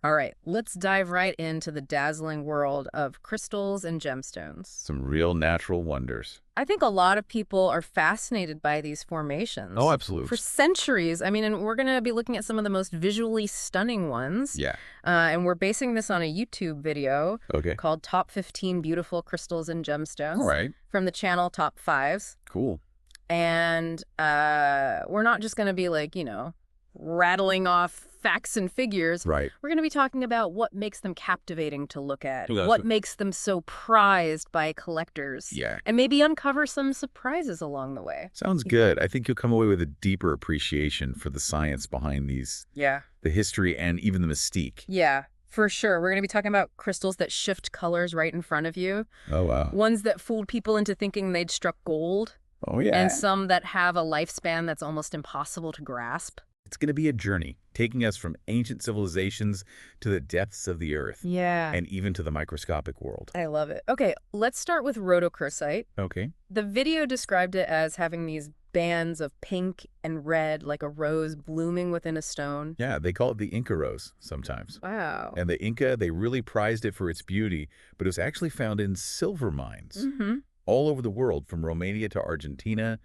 All right, let's dive right into the dazzling world of crystals and gemstones. Some real natural wonders. I think a lot of people are fascinated by these Oh, formations. For absolutely. centuries, I mean, and we're going to be looking at some of the most visually stunning ones. Yeah. And we're basing this on a YouTube video Okay. called Top 15 Beautiful Crystals and All Gemstones right. from the channel Top Fives. Cool. And we're not just going to be like, rattling off facts and figures. Right. We're going to be talking about what makes them captivating to look at, That's what what- makes them so prized by collectors, Yeah. and maybe uncover some surprises along the way. Sounds good. I think you'll come away with a deeper appreciation for the science behind these, Yeah. the history, and even the mystique. Yeah, for sure. We're going to be talking about crystals that shift colors right in front of you, Oh, wow. ones that fooled people into thinking they'd struck gold, Oh, yeah. and some that have a lifespan that's almost impossible to grasp. It's going to be a journey, taking us from ancient civilizations to the depths of the earth, Yeah. and even to the microscopic world. I love it. Okay, let's start with rhodochrosite. Okay. The video described it as having these bands of pink and red, like a rose blooming within a stone. Yeah, they call it the Inca rose sometimes. Wow. And the Inca, they really prized it for its beauty, but it was actually found in silver mines all over the world, from Romania to Argentina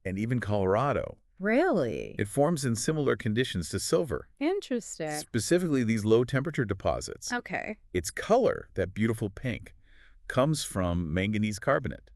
and even Colorado. Really? It forms in similar conditions to silver, Interesting. specifically these low-temperature deposits. Okay. Its color, that beautiful pink, comes from manganese carbonate,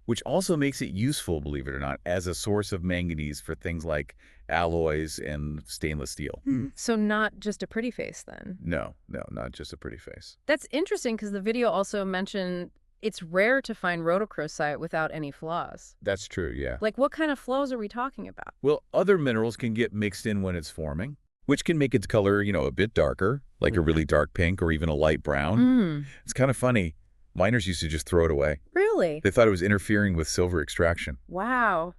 which also makes it useful, believe it or not, as a source of manganese for things like alloys and stainless steel. So not just a pretty face then. No, not just a pretty face. That's interesting because the video also mentioned it's rare to find rhodochrosite without any flaws. That's true, yeah. Like what kind of flaws are we talking about? Well, other minerals can get mixed in when it's forming, which can make its color, a bit darker, like a really dark pink or even a light brown. It's kind of funny. Miners used to just throw it away. Really? They thought it was interfering with silver extraction. Wow.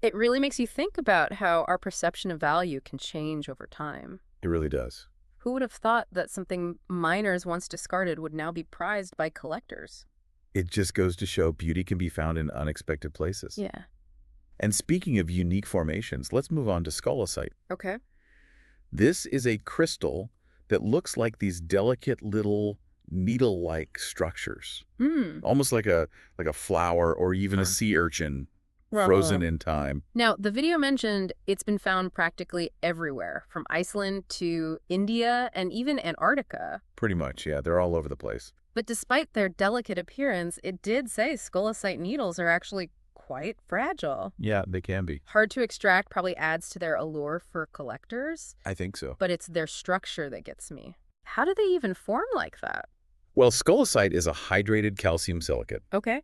It really makes you think about how our perception of value can change over time. It really does. Who would have thought that something miners once discarded would now be prized by collectors? It just goes to show beauty can be found in unexpected places. Yeah. And speaking of unique formations, let's move on to scolecite. Okay. This is a crystal that looks like these delicate little needle-like structures, almost like a flower or even a sea urchin frozen in time. Now, the video mentioned it's been found practically everywhere, from Iceland to India and even Antarctica. Pretty much, yeah. They're all over the place. But despite their delicate appearance, it did say scolecite needles are actually quite fragile. Yeah, they can be. Hard to extract probably adds to their allure for collectors, I think so. but it's their structure that gets me. How do they even form like that? Well, scolecite is a hydrated calcium silicate, Okay.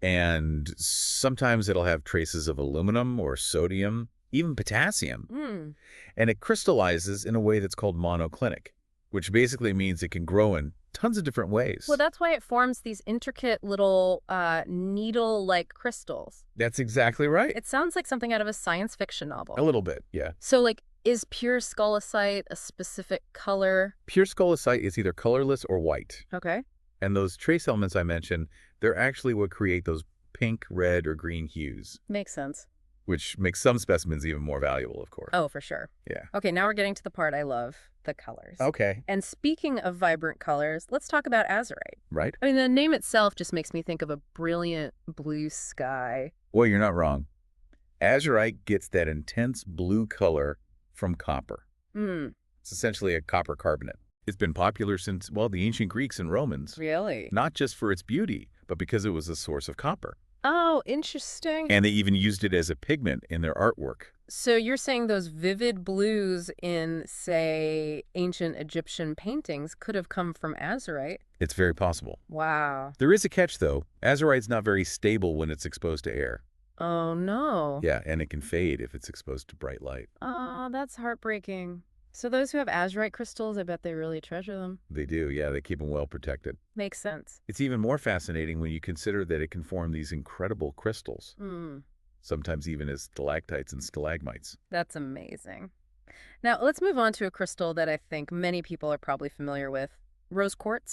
and sometimes it'll have traces of aluminum or sodium, even potassium. And it crystallizes in a way that's called monoclinic, which basically means it can grow in tons of different ways. Well, that's why it forms these intricate little needle-like crystals. That's exactly right. It sounds like something out of a science fiction novel. A little bit, yeah. So, is pure scolecite a specific color? Pure scolecite is either colorless or white. Okay. And those trace elements I mentioned, they're actually what create those pink, red, or green hues, Makes sense. which makes some specimens even more valuable, of course. Oh, for sure. Yeah. Okay, now we're getting to the part I love, the colors. Okay. And speaking of vibrant colors, let's talk about azurite. Right? I mean, the name itself just makes me think of a brilliant blue sky. Well, you're not wrong. Azurite gets that intense blue color from copper. It's essentially a copper carbonate. It's been popular since, well, the ancient Greeks and Romans, Really? not just for its beauty, but because it was a source of copper. Oh, interesting. And they even used it as a pigment in their artwork. So you're saying those vivid blues in, say, ancient Egyptian paintings could have come from azurite? It's very possible. Wow. There is a catch, though. Azurite's not very stable when it's exposed to air. Oh, no. Yeah, and it can fade if it's exposed to bright light. Oh, that's heartbreaking. So those who have azurite crystals, I bet they really treasure them. They do, yeah. They keep them well protected. Makes sense. It's even more fascinating when you consider that it can form these incredible crystals, sometimes even as stalactites and stalagmites. That's amazing. Now, let's move on to a crystal that I think many people are probably familiar with, rose quartz.